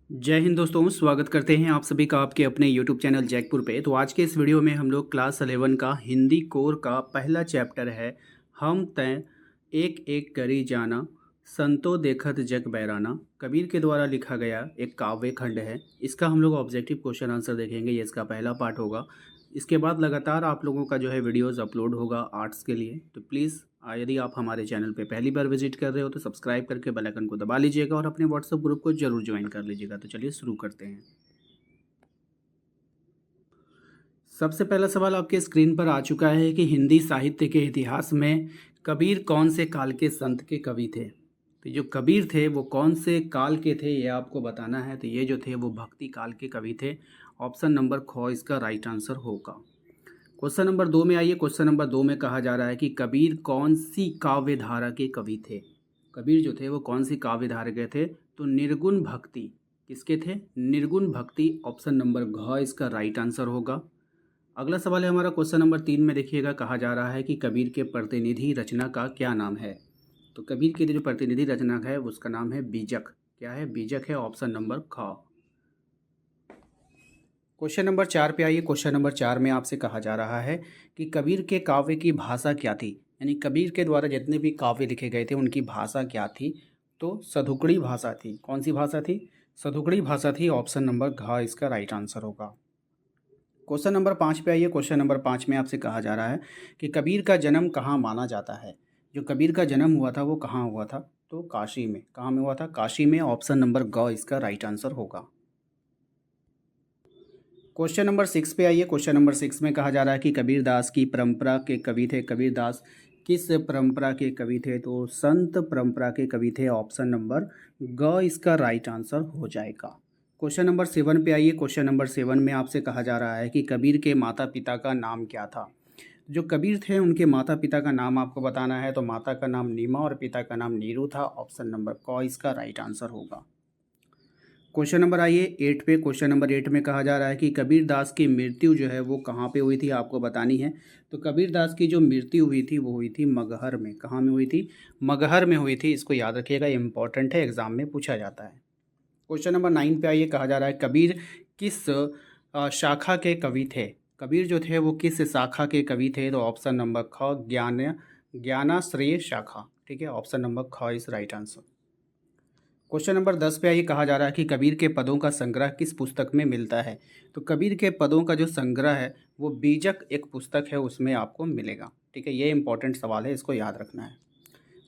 जय हिंद दोस्तों, स्वागत करते हैं आप सभी का आपके अपने YouTube चैनल जैकपुर पे। तो आज के इस वीडियो में हम लोग क्लास 11 का हिंदी कोर का पहला चैप्टर है हम तय एक एक करी जाना संतो देखत जग बैराना, कबीर के द्वारा लिखा गया एक काव्य खंड है। इसका हम लोग ऑब्जेक्टिव क्वेश्चन आंसर देखेंगे, ये इसका पहला पार्ट होगा। इसके बाद लगातार आप लोगों का जो है वीडियोस अपलोड होगा आर्ट्स के लिए। तो प्लीज़ यदि आप हमारे चैनल पे पहली बार विजिट कर रहे हो तो सब्सक्राइब करके बेल आइकन को दबा लीजिएगा और अपने व्हाट्सएप ग्रुप को जरूर ज्वाइन कर लीजिएगा। तो चलिए शुरू करते हैं। सबसे पहला सवाल आपके स्क्रीन पर आ चुका है कि हिंदी साहित्य के इतिहास में कबीर कौन से काल के संत के कवि थे। तो जो कबीर थे वो कौन से काल के थे ये आपको बताना है। तो ये जो थे वो भक्ति काल के कवि थे। ऑप्शन नंबर ख इसका राइट आंसर होगा। क्वेश्चन नंबर 2 में आइए। क्वेश्चन नंबर 2 में कहा जा रहा है कि कबीर कौन सी काव्य धारा के कवि थे। कबीर जो थे वो कौन सी काव्य धारा के थे। तो निर्गुण भक्ति किसके थे, निर्गुण भक्ति। ऑप्शन नंबर घ इसका राइट आंसर होगा। अगला सवाल है हमारा क्वेश्चन नंबर 3 में। देखिएगा, कहा जा रहा है कि कबीर के प्रतिनिधि रचना का क्या नाम है। तो कबीर की जो प्रतिनिधि रचना है उसका नाम है बीजक। क्या है, बीजक है। ऑप्शन नंबर ख। क्वेश्चन नंबर 4 पे आइए। क्वेश्चन नंबर 4 में आपसे कहा जा रहा है कि कबीर के काव्य की भाषा क्या थी। यानी कबीर के द्वारा जितने भी काव्य लिखे गए थे उनकी भाषा क्या थी। तो सधुकड़ी भाषा थी। कौन सी भाषा थी, सधुकड़ी भाषा थी। ऑप्शन नंबर घ इसका राइट आंसर होगा। क्वेश्चन नंबर 5 पे आइए। क्वेश्चन नंबर 5 में आपसे कहा जा रहा है कि कबीर का जन्म कहाँ माना जाता है। जो कबीर का जन्म हुआ था वो कहाँ हुआ था। तो काशी में। कहाँ में हुआ था, काशी में। ऑप्शन नंबर ग इसका राइट आंसर होगा। क्वेश्चन नंबर 6 पे आइए। क्वेश्चन नंबर 6 में कहा जा रहा है कि कबीरदास की परंपरा के कवि थे। कबीरदास किस परंपरा के कवि थे। तो संत परंपरा के कवि थे। ऑप्शन नंबर ग इसका राइट आंसर हो जाएगा। क्वेश्चन नंबर 7 पे आइए। क्वेश्चन नंबर 7 में आपसे कहा जा रहा है कि कबीर के माता पिता का नाम क्या था। जो कबीर थे उनके माता पिता का नाम आपको बताना है। तो माता का नाम नीमा और पिता का नाम नीरू था। ऑप्शन नंबर क इसका राइट आंसर होगा। क्वेश्चन नंबर आइए 8 पे। क्वेश्चन नंबर 8 में कहा जा रहा है कि कबीर दास की मृत्यु जो है वो कहाँ पे हुई थी, आपको बतानी है। तो कबीर दास की जो मृत्यु हुई थी वो हुई थी मगहर में। कहाँ में हुई थी, मगहर में हुई थी। इसको याद रखिएगा, इंपॉर्टेंट है, एग्जाम में पूछा जाता है। क्वेश्चन नंबर 9 पे आइए। कहा जा रहा है कबीर किस शाखा के कवि थे। कबीर जो थे वो किस शाखा के कवि थे। तो ऑप्शन नंबर ख ज्ञानाश्रय शाखा। ठीक है, ऑप्शन नंबर ख is right answer. Question number 10 पे आइए। कहा जा रहा है कि कबीर के पदों का संग्रह किस पुस्तक में मिलता है। तो कबीर के पदों का जो संग्रह है वो बीजक एक पुस्तक है, उसमें आपको मिलेगा। ठीक है, ये इंपॉर्टेंट सवाल है, इसको याद रखना है।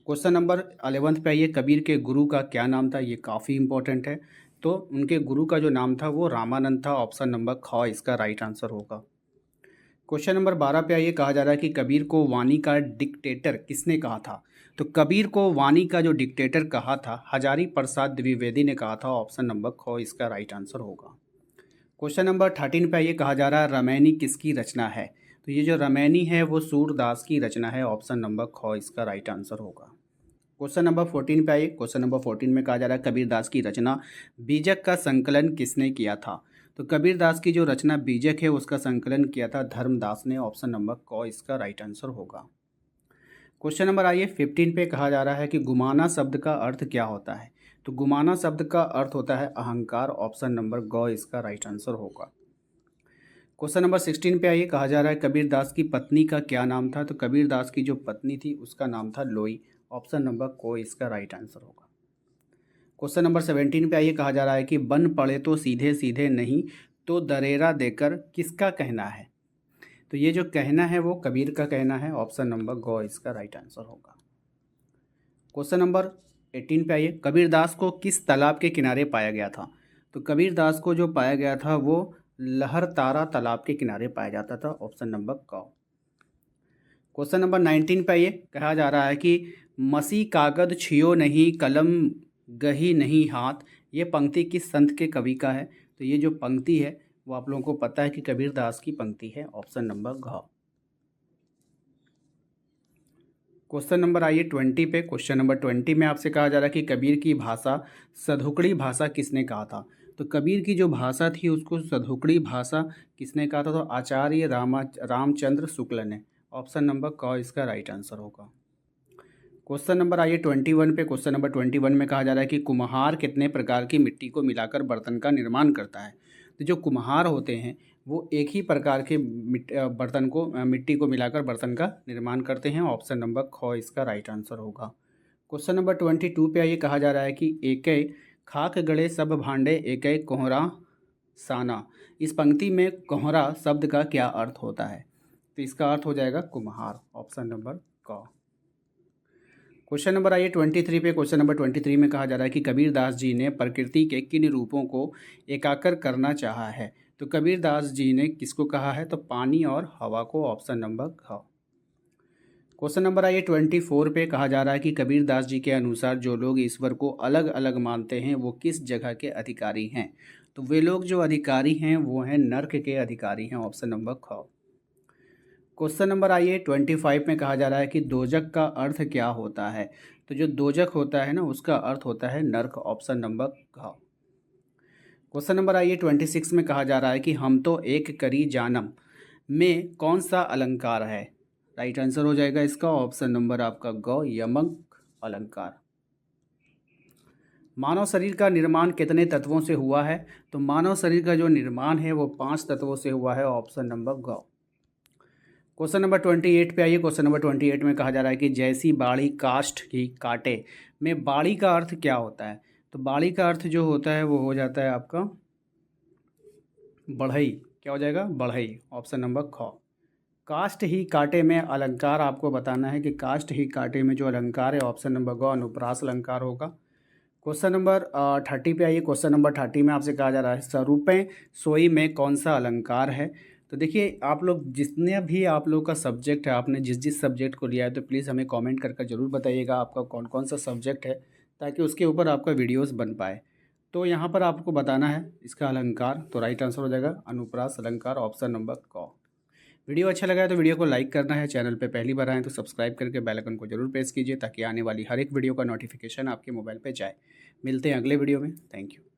क्वेश्चन नंबर 11 पे आइए। कबीर के गुरु का क्या नाम था, ये काफ़ी इंपॉर्टेंट है। तो उनके गुरु का जो नाम था वो रामानंद था। ऑप्शन नंबर ख इसका राइट आंसर होगा। क्वेश्चन नंबर 12 पे आइए। कहा जा रहा है कि कबीर को वाणी का डिक्टेटर किसने कहा था। तो कबीर को वाणी का जो डिक्टेटर कहा था हजारी प्रसाद द्विवेदी ने कहा था। ऑप्शन नंबर ख इसका राइट आंसर होगा। क्वेश्चन नंबर 13 पे आइए। कहा जा रहा है रामायणी किसकी रचना है। तो ये जो रामायणी है वो सूरदास की रचना है। ऑप्शन नंबर ख इसका राइट आंसर होगा। क्वेश्चन नंबर 14 पे आइए। क्वेश्चन नंबर 14 में कहा जा रहा है कबीरदास की रचना बीजक का संकलन किसने किया था। तो कबीरदास की जो रचना बीजक है उसका संकलन किया था धर्मदास ने। ऑप्शन नंबर क इसका राइट आंसर होगा। क्वेश्चन नंबर आइए 15 पे। कहा जा रहा है कि गुमाना शब्द का अर्थ क्या होता है। तो गुमाना शब्द का अर्थ होता है अहंकार। ऑप्शन नंबर ग इसका राइट आंसर होगा। क्वेश्चन नंबर 16 पे आइए। कहा जा रहा है कबीरदास की पत्नी का क्या नाम था। तो कबीरदास की जो पत्नी थी उसका नाम था लोई। ऑप्शन नंबर को इसका राइट आंसर होगा। क्वेश्चन नंबर 17 पे आइए। कहा जा रहा है कि बन पड़े तो सीधे सीधे नहीं तो दरेरा देकर किसका कहना है। तो ये जो कहना है वो कबीर का कहना है। ऑप्शन नंबर ग इसका राइट आंसर होगा। क्वेश्चन नंबर 18 पे आइए। कबीरदास को किस तालाब के किनारे पाया गया था। तो कबीरदास को जो पाया गया था वो लहरतारा तालाब के किनारे पाया जाता था। ऑप्शन नंबर क। क्वेश्चन नंबर 19 पे आइए। कहा जा रहा है कि मसी कागद छियो नहीं कलम गही नहीं हाथ, ये पंक्ति किस संत के कवि का है। तो ये जो पंक्ति है वो आप लोगों को पता है कि कबीरदास की पंक्ति है। ऑप्शन नंबर घ। क्वेश्चन नंबर आइए 20 पे। क्वेश्चन नंबर 20 में आपसे कहा जा रहा है कि कबीर की भाषा सधुकड़ी भाषा किसने कहा था। तो कबीर की जो भाषा थी उसको सधुकड़ी भाषा किसने कहा था। तो रामचंद्र शुक्ल ने। ऑप्शन नंबर क इसका राइट आंसर होगा। क्वेश्चन नंबर आइए 21 पे। क्वेश्चन नंबर 21 में कहा जा रहा है कि कुम्हार कितने प्रकार की मिट्टी को मिलाकर बर्तन का निर्माण करता है। तो जो कुम्हार होते हैं वो एक ही प्रकार के बर्तन को मिट्टी को मिलाकर बर्तन का निर्माण करते हैं। ऑप्शन नंबर ख इसका राइट आंसर होगा। क्वेश्चन नंबर 22 पे आइए। कहा जा रहा है कि एकै खाक गड़े सब भांडे एकै कोहरा साना। इस पंक्ति में कोहरा शब्द का क्या अर्थ होता है? तो इसका अर्थ हो जाएगा कुम्हार। ऑप्शन नंबर क। क्वेश्चन नंबर आइए 23 पे। क्वेश्चन नंबर 23 में कहा जा रहा है कि कबीरदास जी ने प्रकृति के किन रूपों को एकाकर करना चाहा है? तो कबीरदास जी ने किसको कहा है? तो पानी और हवा को। ऑप्शन नंबर ख। क्वेश्चन नंबर आइए 24 पे। कहा जा रहा है कि कबीरदास जी के अनुसार जो लोग ईश्वर को अलग अलग मानते हैं वो किस जगह के अधिकारी हैं? तो वे लोग जो अधिकारी हैं वो हैं नर्क के अधिकारी हैं। ऑप्शन नंबर ख। क्वेश्चन नंबर आइए 25 में। कहा जा रहा है कि दोजक का अर्थ क्या होता है? तो जो दोजक होता है ना उसका अर्थ होता है नर्क। ऑप्शन नंबर घ। क्वेश्चन नंबर आइए 26 में। कहा जा रहा है कि हम तो एक करी जानम में कौन सा अलंकार है? राइट आंसर हो जाएगा इसका ऑप्शन नंबर आपका ग यमक अलंकार। मानव शरीर का निर्माण कितने तत्वों से हुआ है? तो मानव शरीर का जो निर्माण है वो 5 तत्वों से हुआ है। ऑप्शन नंबर ग। क्वेश्चन नंबर 28 पे आइए। क्वेश्चन नंबर 28 में कहा जा रहा है कि जैसी बाड़ी काष्ठ की काटे में बाड़ी का अर्थ क्या होता है? तो बाड़ी का अर्थ जो होता है वो हो जाता है आपका बढ़ई। क्या हो जाएगा? बढ़ई। ऑप्शन नंबर ख। काष्ठ ही काटे में अलंकार आपको बताना है कि काष्ठ ही काटे में जो अलंकार है ऑप्शन नंबर ग अनुप्रास अलंकार होगा। क्वेश्चन नंबर 30 पे आइए। क्वेश्चन नंबर 30 में आपसे कहा जा रहा है स्वरूपें सोई में कौन सा अलंकार है? तो देखिए आप लोग जितने भी आप लोग का सब्जेक्ट है, आपने जिस जिस सब्जेक्ट को लिया है तो प्लीज़ हमें कमेंट करके ज़रूर बताइएगा आपका कौन कौन सा सब्जेक्ट है, ताकि उसके ऊपर आपका वीडियोस बन पाए। तो यहाँ पर आपको बताना है इसका अलंकार। तो राइट आंसर हो जाएगा अनुप्रास अलंकार। ऑप्शन नंबर क। वीडियो अच्छा लगा है तो वीडियो को लाइक करना है। चैनल पे पहली बार आए तो सब्सक्राइब करके बेल आइकन को जरूर प्रेस कीजिए, ताकि आने वाली हर एक वीडियो का नोटिफिकेशन आपके मोबाइल पे जाए। मिलते हैं अगले वीडियो में। Thank you.